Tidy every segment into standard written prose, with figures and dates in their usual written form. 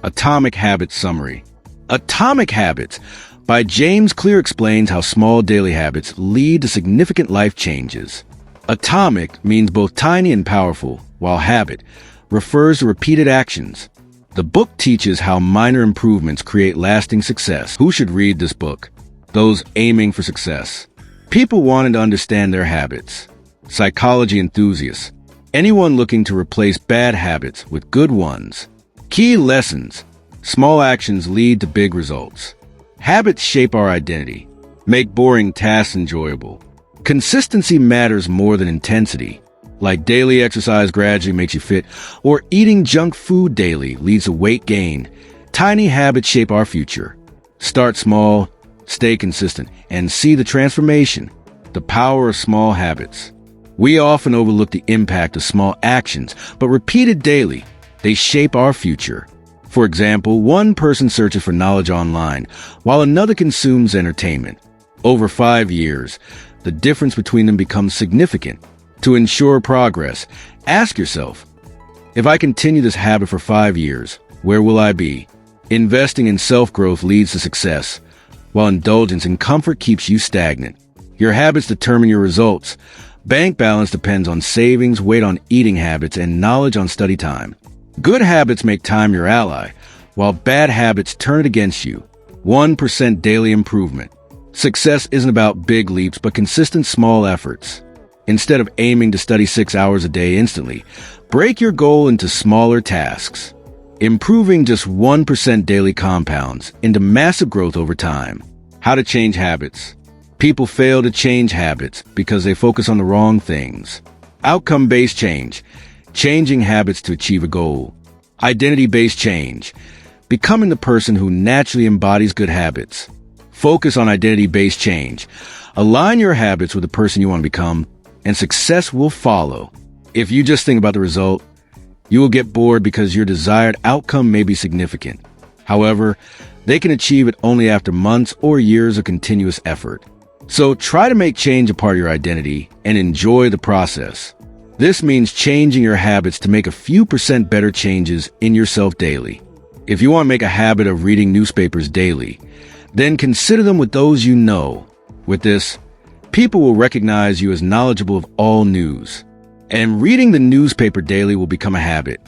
Atomic Habits Summary. Atomic Habits by James Clear explains how small daily habits lead to significant life changes. Atomic means both tiny and powerful, while habit refers to repeated actions. The book teaches how minor improvements create lasting success. Who should read this book? Those aiming for success. People wanting to understand their habits. Psychology enthusiasts. Anyone looking to replace bad habits with good ones. Key lessons. Small actions lead to big results. Habits shape our identity. Make boring tasks enjoyable. Consistency matters more than intensity. Like daily exercise gradually makes you fit, or eating junk food daily leads to weight gain. Tiny habits shape our future. Start small, stay consistent, and see the transformation. The power of small habits. We often overlook the impact of small actions, but repeated daily, they shape our future. For example, one person searches for knowledge online, while another consumes entertainment. Over 5 years, the difference between them becomes significant. To ensure progress, ask yourself, if I continue this habit for 5 years, where will I be? Investing in self-growth leads to success, while indulgence in comfort keeps you stagnant. Your habits determine your results. Bank balance depends on savings, weight on eating habits, and knowledge on study time. Good habits make time your ally, while bad habits turn it against you. 1% daily improvement. Success isn't about big leaps, but consistent small efforts. Instead of aiming to study 6 hours a day instantly, break your goal into smaller tasks. Improving just 1% daily compounds into massive growth over time. How to change habits. People fail to change habits because they focus on the wrong things. Outcome-based change. Changing habits to achieve a goal. Identity-based change. Becoming the person who naturally embodies good habits. Focus on identity-based change. Align your habits with the person you want to become, and success will follow. If you just think about the result, you will get bored because your desired outcome may be significant. However, they can achieve it only after months or years of continuous effort. So try to make change a part of your identity and enjoy the process. This means changing your habits to make a few percent better changes in yourself daily. If you want to make a habit of reading newspapers daily, then consider them with those you know. With this, people will recognize you as knowledgeable of all news. And reading the newspaper daily will become a habit.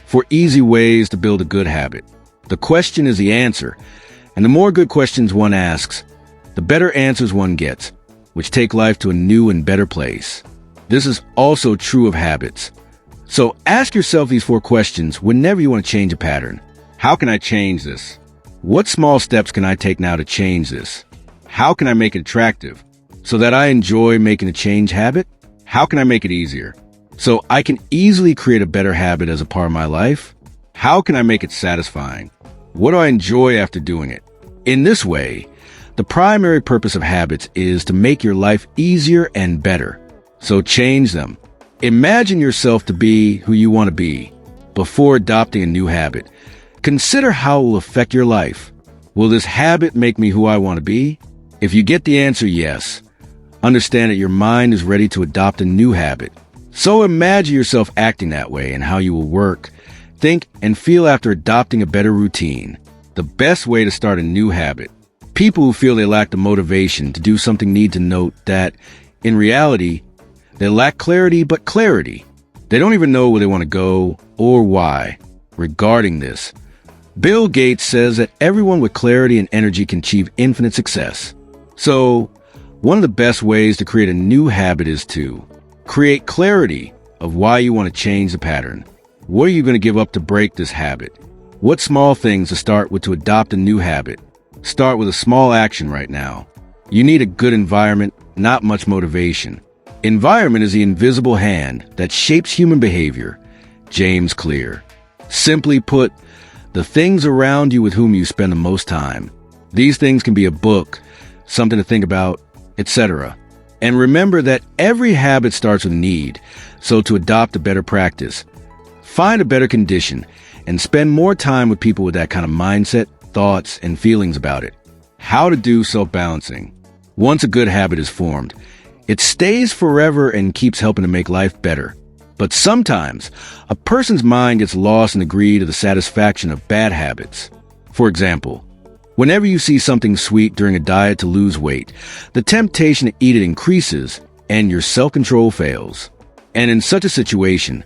For easy ways to build a good habit. The question is the answer, and the more good questions one asks, the better answers one gets, which take life to a new and better place. This is also true of habits. So ask yourself these 4 questions whenever you want to change a pattern. How can I change this? What small steps can I take now to change this? How can I make it attractive so that I enjoy making a change habit? How can I make it easier so I can easily create a better habit as a part of my life? How can I make it satisfying? What do I enjoy after doing it? In this way, the primary purpose of habits is to make your life easier and better. So change them. Imagine yourself to be who you want to be before adopting a new habit. Consider how it will affect your life. Will this habit make me who I want to be? If you get the answer yes, understand that your mind is ready to adopt a new habit. So imagine yourself acting that way and how you will work, think, and feel after adopting a better routine. The best way to start a new habit. People who feel they lack the motivation to do something need to note that, in reality, they lack clarity but clarity. They don't even know where they want to go or why. Regarding this, Bill Gates says that everyone with clarity and energy can achieve infinite success. So, one of the best ways to create a new habit is to create clarity of why you want to change the pattern. What are you going to give up to break this habit? What small things to start with to adopt a new habit? Start with a small action right now. You need a good environment, not much motivation. Environment is the invisible hand that shapes human behavior. James Clear. Simply put, the things around you with whom you spend the most time. These things can be a book, something to think about, etc. And remember that every habit starts with need, so to adopt a better practice, find a better condition, and spend more time with people with that kind of mindset, thoughts, and feelings about it. How to do self-balancing. Once a good habit is formed, it stays forever and keeps helping to make life better. But sometimes, a person's mind gets lost in the greed of the satisfaction of bad habits. For example, whenever you see something sweet during a diet to lose weight, the temptation to eat it increases and your self-control fails. And in such a situation,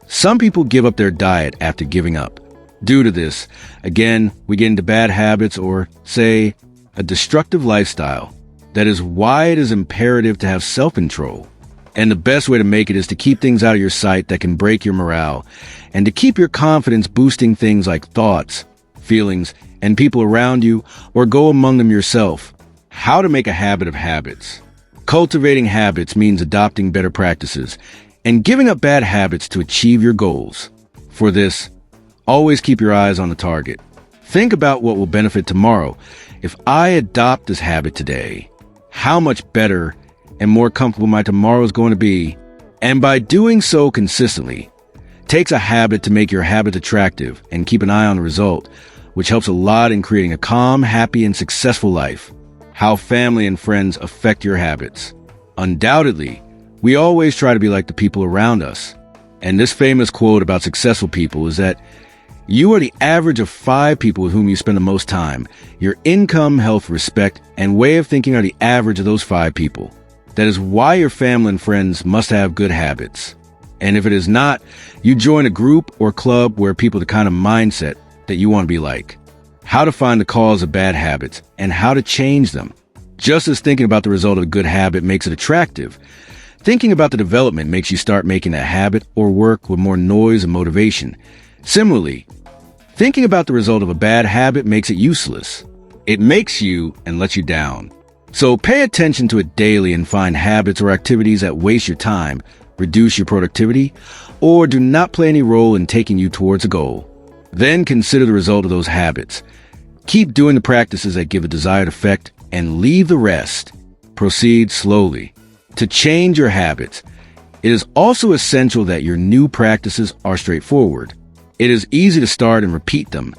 some people give up their diet after giving up. Due to this, again, we get into bad habits or, say, a destructive lifestyle. That is why it is imperative to have self-control. And the best way to make it is to keep things out of your sight that can break your morale, and to keep your confidence boosting things like thoughts, feelings, and people around you, or go among them yourself. How to make a habit of habits. Cultivating habits means adopting better practices and giving up bad habits to achieve your goals. For this, always keep your eyes on the target. Think about what will benefit tomorrow. If I adopt this habit today, how much better and more comfortable my tomorrow is going to be. And by doing so consistently, takes a habit to make your habit attractive and keep an eye on the result, which helps a lot in creating a calm, happy, and successful life. How family and friends affect your habits. Undoubtedly, we always try to be like the people around us. And this famous quote about successful people is that you are the average of 5 people with whom you spend the most time. Your income, health, respect, and way of thinking are the average of those 5 people. That is why your family and friends must have good habits. And if it is not, you join a group or club where people have the kind of mindset that you want to be like. How to find the cause of bad habits and how to change them. Just as thinking about the result of a good habit makes it attractive, thinking about the development makes you start making that habit or work with more noise and motivation. Similarly, thinking about the result of a bad habit makes it useless. It makes you and lets you down. So pay attention to it daily and find habits or activities that waste your time, reduce your productivity, or do not play any role in taking you towards a goal. Then consider the result of those habits. Keep doing the practices that give a desired effect and leave the rest. Proceed slowly. To change your habits, it is also essential that your new practices are straightforward. It is easy to start and repeat them.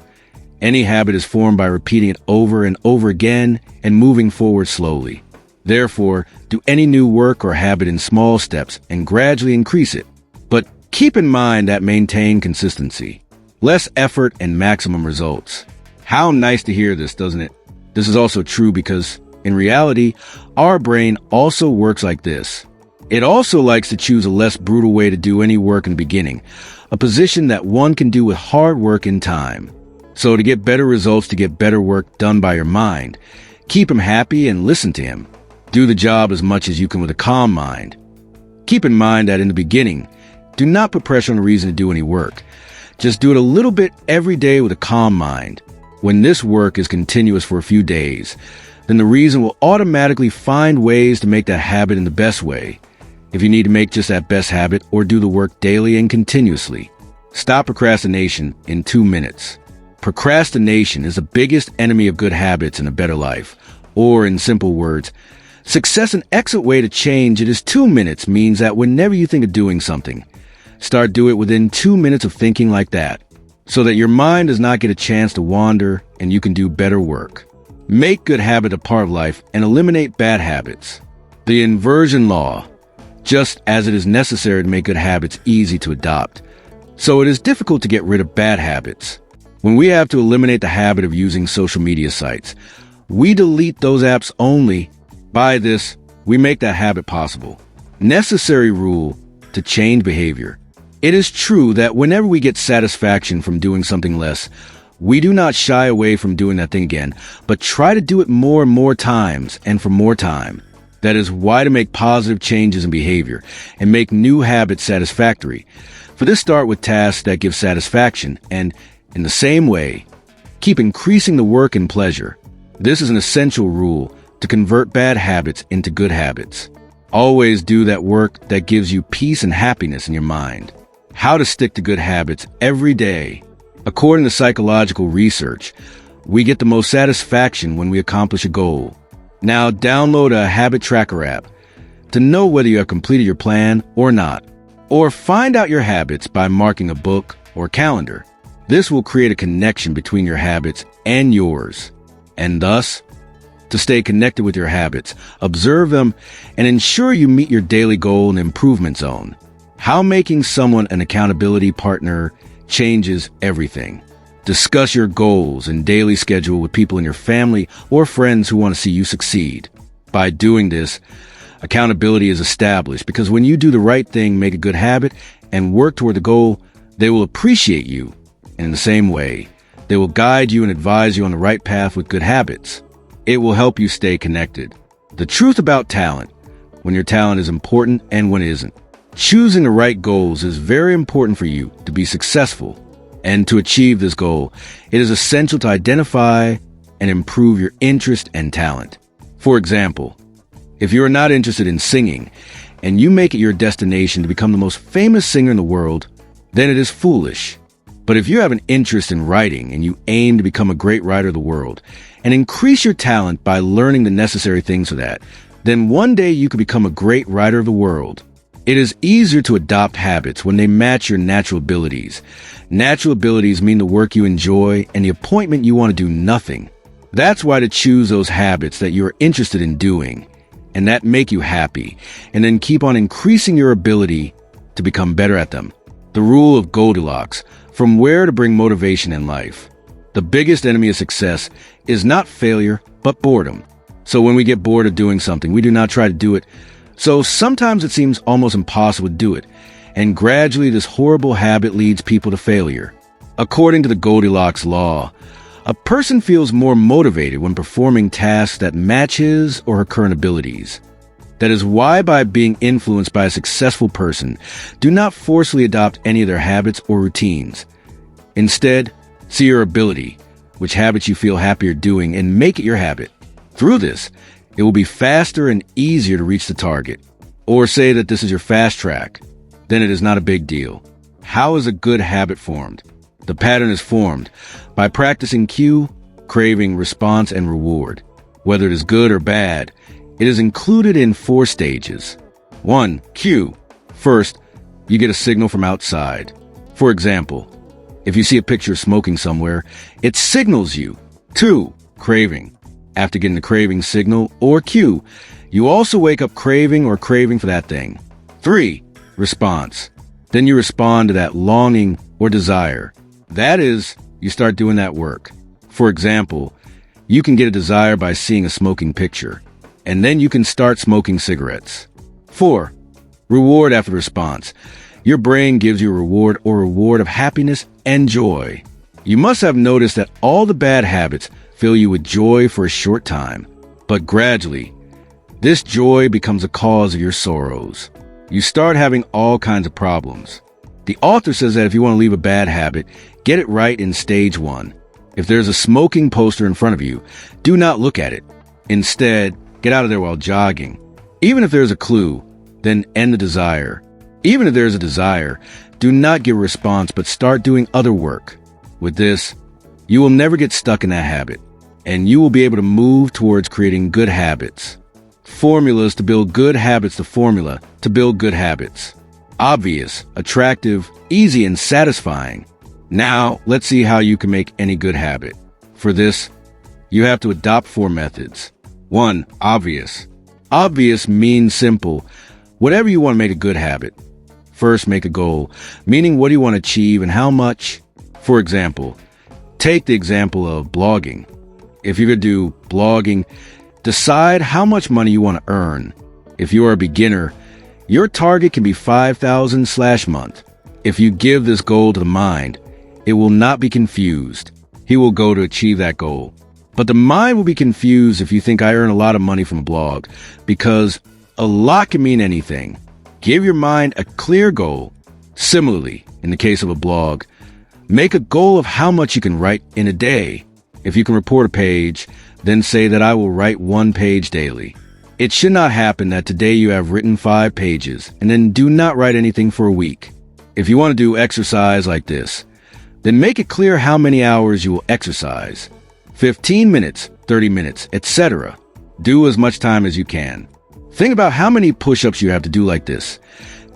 Any habit is formed by repeating it over and over again and moving forward slowly. Therefore, do any new work or habit in small steps and gradually increase it. But keep in mind that maintain consistency. Less effort and maximum results. How nice to hear this, doesn't it? This is also true because, in reality, our brain also works like this. It also likes to choose a less brutal way to do any work in the beginning, a position that one can do with hard work and time. So to get better results, to get better work done by your mind, keep him happy and listen to him. Do the job as much as you can with a calm mind. Keep in mind that in the beginning, do not put pressure on the reason to do any work. Just do it a little bit every day with a calm mind. When this work is continuous for a few days, then the reason will automatically find ways to make that habit in the best way. If you need to make just that best habit or do the work daily and continuously, stop procrastination in 2 minutes. Procrastination is the biggest enemy of good habits and a better life. Or in simple words, success and excellent way to change it is 2 minutes means that whenever you think of doing something, start do it within 2 minutes of thinking like that, so that your mind does not get a chance to wander and you can do better work. Make good habit a part of life and eliminate bad habits. The inversion law, just as it is necessary to make good habits easy to adopt, so it is difficult to get rid of bad habits. When we have to eliminate the habit of using social media sites, we delete those apps only. By this, we make that habit possible. Necessary rule to change behavior. It is true that whenever we get satisfaction from doing something less, we do not shy away from doing that thing again, but try to do it more and more times and for more time. That is why to make positive changes in behavior and make new habits satisfactory. For this, start with tasks that give satisfaction and, in the same way, keep increasing the work and pleasure. This is an essential rule to convert bad habits into good habits. Always do that work that gives you peace and happiness in your mind. How to stick to good habits every day. According to psychological research, we get the most satisfaction when we accomplish a goal. Now download a habit tracker app to know whether you have completed your plan or not. Or find out your habits by marking a book or calendar. This will create a connection between your habits and yours. And thus, to stay connected with your habits, observe them, and ensure you meet your daily goal and improvement zone. How making someone an accountability partner changes everything. Discuss your goals and daily schedule with people in your family or friends who want to see you succeed. By doing this, accountability is established because when you do the right thing, make a good habit, and work toward the goal, they will appreciate you. And in the same way, they will guide you and advise you on the right path with good habits. It will help you stay connected. The truth about talent, when your talent is important and when it isn't. Choosing the right goals is very important for you to be successful. And to achieve this goal, it is essential to identify and improve your interest and talent. For example, if you are not interested in singing and you make it your destination to become the most famous singer in the world, then it is foolish. But if you have an interest in writing and you aim to become a great writer of the world and increase your talent by learning the necessary things for that, then one day you could become a great writer of the world. It is easier to adopt habits when they match your natural abilities. Natural abilities mean the work you enjoy and the appointment you want to do nothing. That's why to choose those habits that you're interested in doing and that make you happy, and then keep on increasing your ability to become better at them. The rule of Goldilocks, from where to bring motivation in life. The biggest enemy of success is not failure, but boredom. So when we get bored of doing something, we do not try to do it. So sometimes it seems almost impossible to do it. And gradually this horrible habit leads people to failure. According to the Goldilocks law, a person feels more motivated when performing tasks that match his or her current abilities. That is why by being influenced by a successful person, do not forcefully adopt any of their habits or routines. Instead, see your ability, which habits you feel happier doing, and make it your habit. Through this, it will be faster and easier to reach the target. Or say that this is your fast track. Then it is not a big deal. How is a good habit formed? The pattern is formed by practicing cue, craving, response, and reward. Whether it is good or bad, it is included in 4 stages. 1. Cue. First, you get a signal from outside. For example, if you see a picture of smoking somewhere, it signals you. 2. Craving. After getting the craving signal or cue, you also wake up craving or craving for that thing. 3. Response. Then you respond to that longing or desire. That is, you start doing that work. For example, you can get a desire by seeing a smoking picture, and then you can start smoking cigarettes. 4. Reward after response. Your brain gives you a reward or reward of happiness and joy. You must have noticed that all the bad habits fill you with joy for a short time, but gradually, this joy becomes a cause of your sorrows. You start having all kinds of problems. The author says that if you want to leave a bad habit, get it right in stage 1. If there's a smoking poster in front of you, do not look at it. Instead, get out of there while jogging. Even if there's a clue, then end the desire. Even if there's a desire, do not give a response, but start doing other work. With this, you will never get stuck in that habit, and you will be able to move towards creating good habits. Formulas to build good habits. The formula to build good habits. Obvious, attractive, easy, and satisfying. Now, let's see how you can make any good habit. For this, you have to adopt 4 methods. 1. Obvious. Obvious means simple. Whatever you want to make a good habit. First, make a goal, meaning what do you want to achieve and how much. For example, take the example of blogging. If you're going to do blogging, decide how much money you want to earn. If you are a beginner, your target can be $5,000/month. If you give this goal to the mind, it will not be confused. He will go to achieve that goal. But the mind will be confused if you think I earn a lot of money from a blog, because a lot can mean anything. Give your mind a clear goal. Similarly, in the case of a blog, make a goal of how much you can write in a day. If you can report a page, then say that I will write 1 page daily. It should not happen that today you have written 5 pages and then do not write anything for a week. If you want to do exercise like this, then make it clear how many hours you will exercise. 15 minutes, 30 minutes, etc. Do as much time as you can. Think about how many push-ups you have to do like this.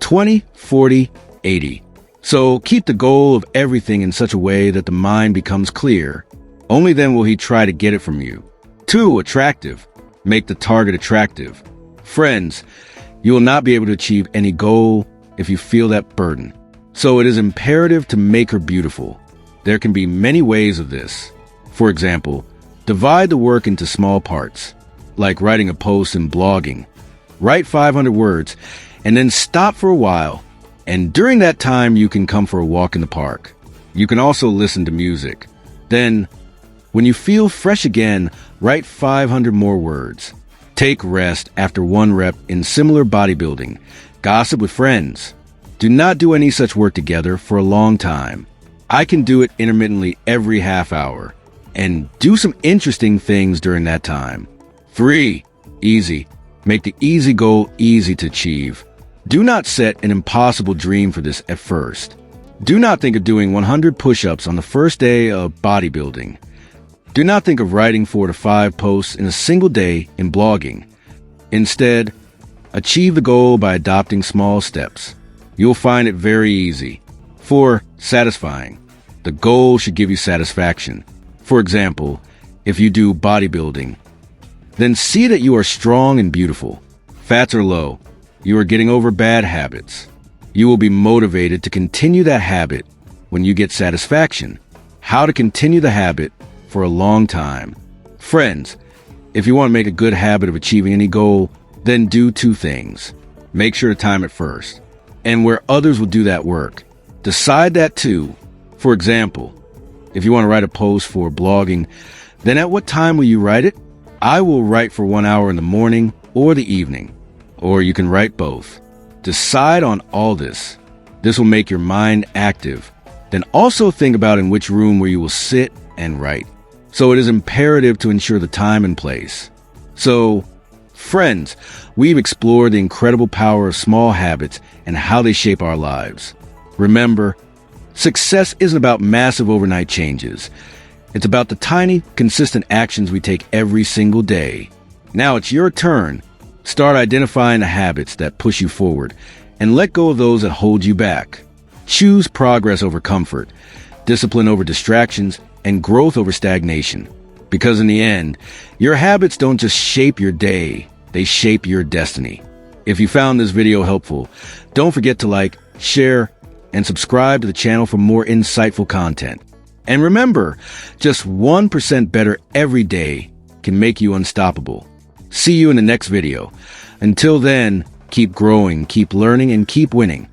20, 40, 80. So keep the goal of everything in such a way that the mind becomes clear. Only then will he try to get it from you. 2. Attractive. Make the target attractive. Friends, you will not be able to achieve any goal if you feel that burden. So it is imperative to make her beautiful. There can be many ways of this. For example, divide the work into small parts, like writing a post and blogging. Write 500 words, and then stop for a while. And during that time, you can come for a walk in the park. You can also listen to music. Then, when you feel fresh again, write 500 more words. Take rest after 1 rep in similar bodybuilding. Gossip with friends. Do not do any such work together for a long time. I can do it intermittently every half hour. And do some interesting things during that time. 3. Easy. Make the easy goal easy to achieve. Do not set an impossible dream for this at first. Do not think of doing 100 push-ups on the first day of bodybuilding. Do not think of writing 4 to 5 posts in a single day in blogging. Instead, achieve the goal by adopting small steps. You'll find it very easy. 4. Satisfying. The goal should give you satisfaction. For example, if you do bodybuilding, then see that you are strong and beautiful. Fats are low. You are getting over bad habits. You will be motivated to continue that habit when you get satisfaction. How to continue the habit for a long time. Friends, if you want to make a good habit of achieving any goal, then do 2 things. Make sure to time it first, and where others will do that work. Decide that too. For example, if you want to write a post for blogging, then at what time will you write it? I will write for 1 hour in the morning or the evening, or you can write both. Decide on all this. This will make your mind active. Then also think about in which room where you will sit and write. So it is imperative to ensure the time and place. So, friends, we've explored the incredible power of small habits and how they shape our lives. Remember, success isn't about massive overnight changes. It's about the tiny, consistent actions we take every single day. Now it's your turn. Start identifying the habits that push you forward and let go of those that hold you back. Choose progress over comfort, discipline over distractions, and growth over stagnation. Because in the end, your habits don't just shape your day, they shape your destiny. If you found this video helpful, don't forget to like, share, and subscribe to the channel for more insightful content. And remember, just 1% better every day can make you unstoppable. See you in the next video. Until then, keep growing, keep learning, and keep winning.